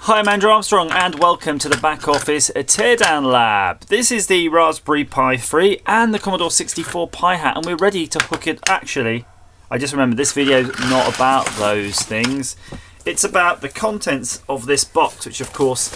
Hi, I'm Andrew Armstrong and welcome to the Back Office Teardown Lab. This is the Raspberry Pi 3 and the Commodore 64 Pi Hat, and we're ready to hook it. Actually, I just remembered this video is not about those things. It's about the contents of this box, which of course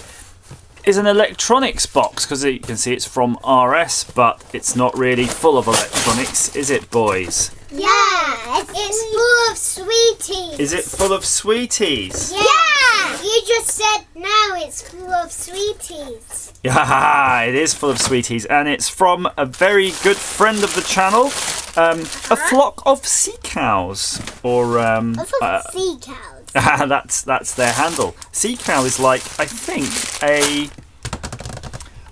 is an electronics box, because you can see it's from RS, but it's not really full of electronics, is it, boys? Yeah, it's full of sweeties. Is it full of sweeties? Yeah, you just said now it's full of sweeties. Yeah, it is full of sweeties, and it's from a very good friend of the channel, a flock of sea cows, or sea cows. that's their handle. Sea cow is like, I think,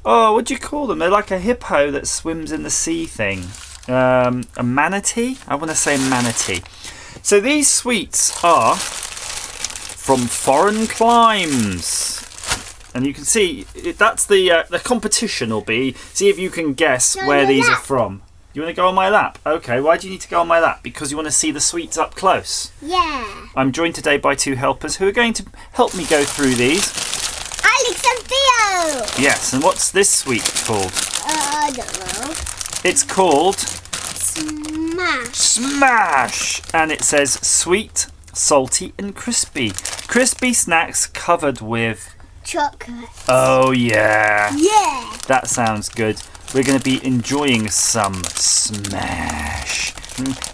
what do you call them? They're like a hippo that swims in the sea thing. A manatee? I want to say manatee. So these sweets are from foreign climes, and you can see that's the competition will be. See if you can guess where these are from. You want to go on my lap? Okay. Why do you need to go on my lap? Because you want to see the sweets up close. Yeah. I'm joined today by two helpers who are going to help me go through these. Alex and Theo. Yes. And what's this sweet called? I don't know. It's called Smash. Smash, and it says sweet, salty, and crispy. Crispy snacks covered with Chocolate. Oh yeah. Yeah. That sounds good. We're going to be enjoying some Smash.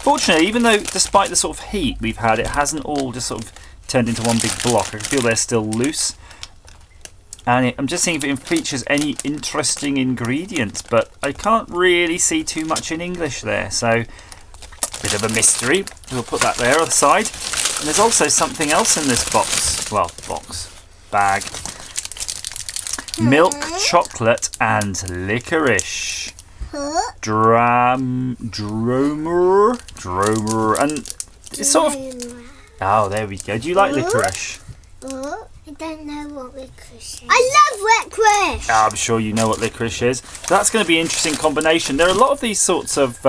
Fortunately, even though despite the sort of heat we've had, it hasn't all just sort of turned into one big block. I can feel they're still loose. And I'm just seeing if it features any interesting ingredients, but I can't really see too much in English there, so bit of a mystery. We'll put that there on the side. And there's also something else in this box. Well, bag. Milk, chocolate, and licorice. Dromer, and it's sort of. Oh, there we go. Do you like licorice? I don't know what licorice is. I love licorice! I'm sure you know what licorice is. That's going to be an interesting combination. There are a lot of these sorts of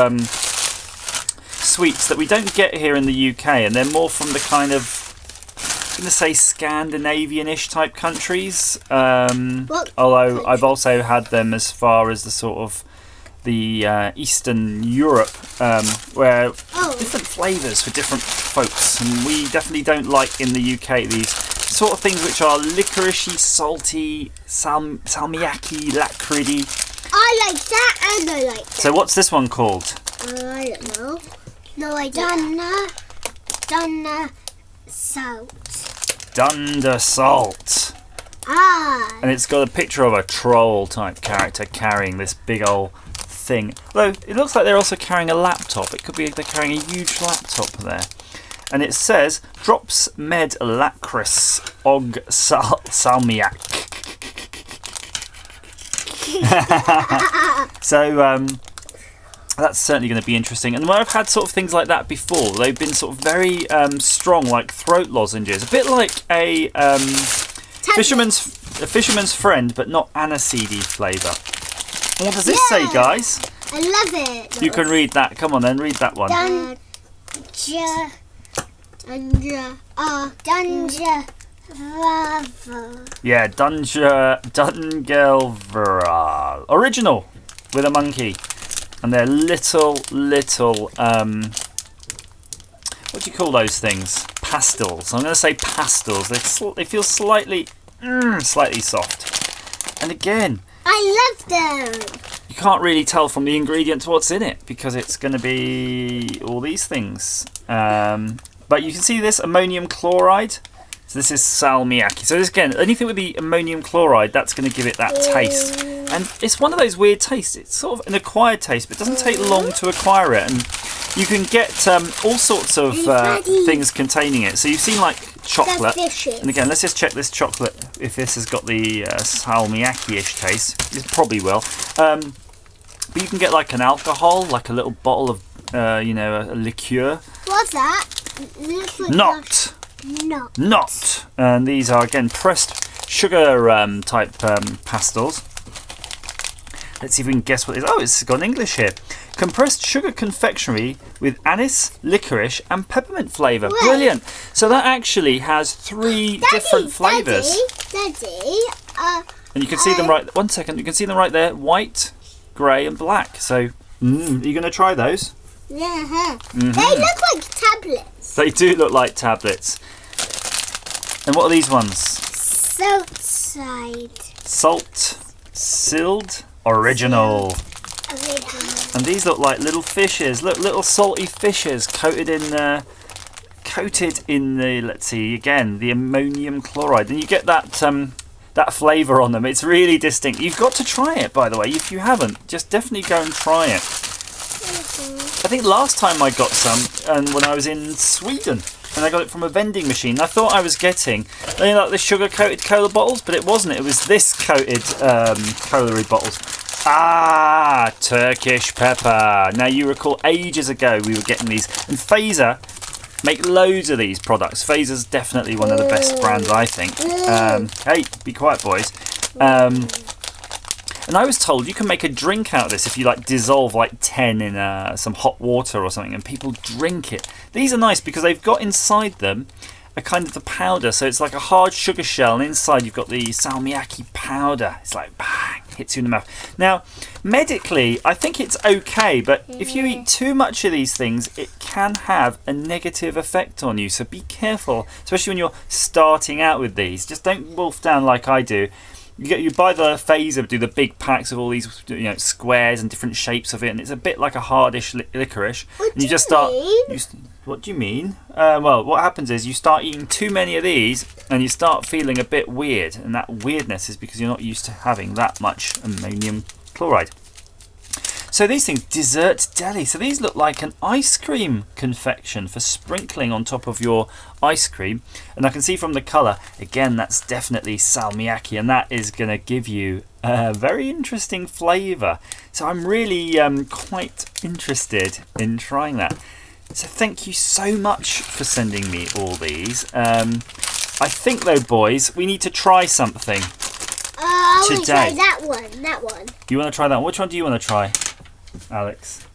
sweets that we don't get here in the UK, and they're more from the kind of, I'm going to say, Scandinavian-ish type countries. Although I've also had them as far as the sort of the Eastern Europe, where different flavours for different folks, and we definitely don't like in the UK these sort of things which are licoricey, salty, salmiakki, lacridy. I like that and I like that. So what's this one called? I don't know. No idea. Dunner salt. Dunder Salt. Ah. And it's got a picture of a troll type character carrying this big old thing. Although it looks like they're also carrying a laptop. It could be they're carrying a huge laptop there. And it says, Drops med Licorice og Salmiakki. So that's certainly going to be interesting. And where I've had sort of things like that before, they've been sort of very strong, like throat lozenges. A bit like a fisherman's friend, but not aniseedy flavour. And what does this say, guys? I love it. You can read that. Come on then, read that one. Yeah, Dungelveral. Original with a monkey. And they're little, what do you call those things? Pastels. I'm going to say pastels. They feel slightly soft. And again, I love them. You can't really tell from the ingredients what's in it, because it's going to be all these things. But you can see this ammonium chloride. So this is salmiakki. So this, again, anything with the ammonium chloride, that's going to give it that taste. And it's one of those weird tastes. It's sort of an acquired taste, but it doesn't take long to acquire it. And you can get all sorts of things containing it. So you've seen like chocolate. And again, let's just check this chocolate if this has got the salmiakki-ish taste. It probably will. But you can get like an alcohol, like a little bottle of, a liqueur. What's that? Not. And these are, again, pressed sugar type pastels. Let's see if we can guess what it is. Oh, it's got an English here. compressed sugar confectionery with anise, licorice and peppermint flavour. Brilliant. So that actually has 3 different flavours. Daddy, and you can see them right... One second. You can see them right there. White, grey and black. So, are you going to try those? Yeah. They look like tablets. They do look like tablets. And what are these ones? Salt Silled Original. And these look like little fishes. Look, little salty fishes coated in the, let's see again, the ammonium chloride. And you get that that flavour on them. It's really distinct. You've got to try it, by the way. If you haven't, just definitely go and try it. I think last time I got some, and when I was in Sweden, and I got it from a vending machine. I thought I was getting like the sugar-coated cola bottles, but it wasn't. It was this coated cola bottles. Ah, Turkish pepper. Now you recall ages ago we were getting these, and Fazer make loads of these products. Fazer's definitely one of the best brands, I think. Hey, be quiet, boys. And I was told you can make a drink out of this if you like dissolve like 10 in some hot water or something, and people drink it. These are nice because they've got inside them a kind of the powder, so it's like a hard sugar shell, and inside you've got the salmiakki powder. It's like bang, hits you in the mouth. Now, medically, I think it's okay, but if you eat too much of these things, it can have a negative effect on you. So be careful, especially when you're starting out with these. Just don't wolf down like I do. You buy the Fazer, do the big packs of all these squares and different shapes of it, and it's a bit like a hardish licorice. And you just start. What do you mean? Well, what happens is you start eating too many of these, and you start feeling a bit weird, and that weirdness is because you're not used to having that much ammonium chloride. So these things, dessert deli. So these look like an ice cream confection for sprinkling on top of your ice cream. And I can see from the colour, again, that's definitely salmiakki, and that is going to give you a very interesting flavour. So I'm really quite interested in trying that. So thank you so much for sending me all these. I think though, boys, we need to try something today. I want to try that one. You want to try that one? Which one do you want to try, Alex?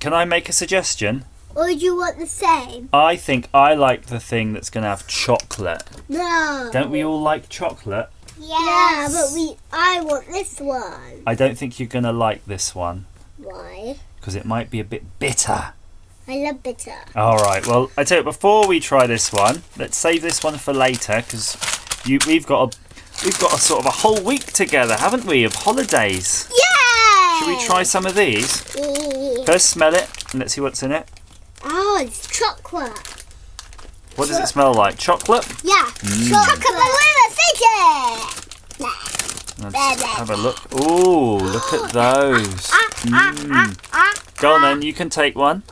Can I make a suggestion? Or do you want the same? I think I like the thing that's going to have chocolate. No. Don't we all like chocolate? Yes. Yeah, but I want this one. I don't think you're going to like this one. Why? Because it might be a bit bitter. I love bitter. All right. Well, I tell you, before we try this one, let's save this one for later, because we've got a sort of a whole week together, haven't we, of holidays? Yeah. Should we try some of these? Yeah. First, smell it and let's see what's in it. Oh, it's chocolate. What does it smell like? Chocolate? Yeah. Chocolate. Let's have a look. Ooh, look at those. Go on then, you can take one.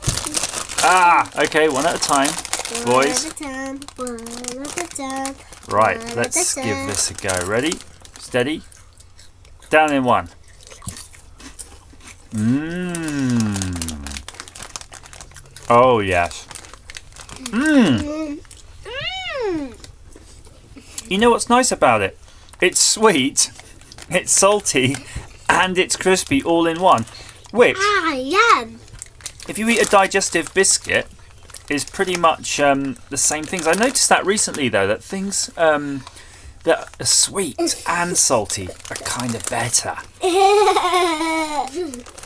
Okay, one at a time, boys. Right, let's give this a go. Ready? Steady. Down in one. Oh yes. You know what's nice about it? It's sweet, it's salty, and it's crispy all in one. Which, yum. if you eat a digestive biscuit, is pretty much the same things. I noticed that recently though, that things that are sweet and salty are kind of better. Do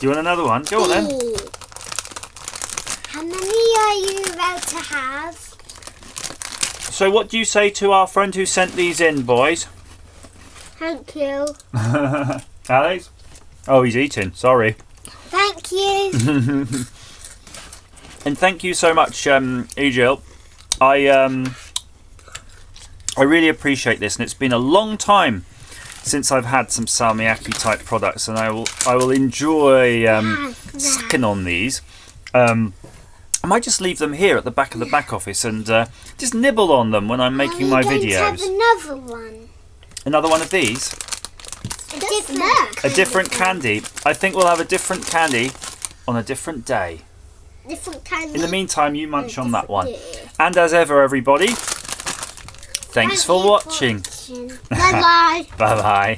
you want another one? Go on then. How many are you about to have? So what do you say to our friend who sent these in, boys? Thank you. Alex? Oh, he's eating. Sorry. Thank you. And thank you so much, Ejil. I really appreciate this, and it's been a long time since I've had some salmiakki type products, and I will enjoy sucking on these. I might just leave them here at the back of the back office and just nibble on them when I'm making my videos. Have another one. Another one of these? A different candy. I think we'll have a different candy on a different day. Different candy. In the meantime, you munch on that one. And as ever, everybody, thanks for watching. Bye-bye. Bye-bye.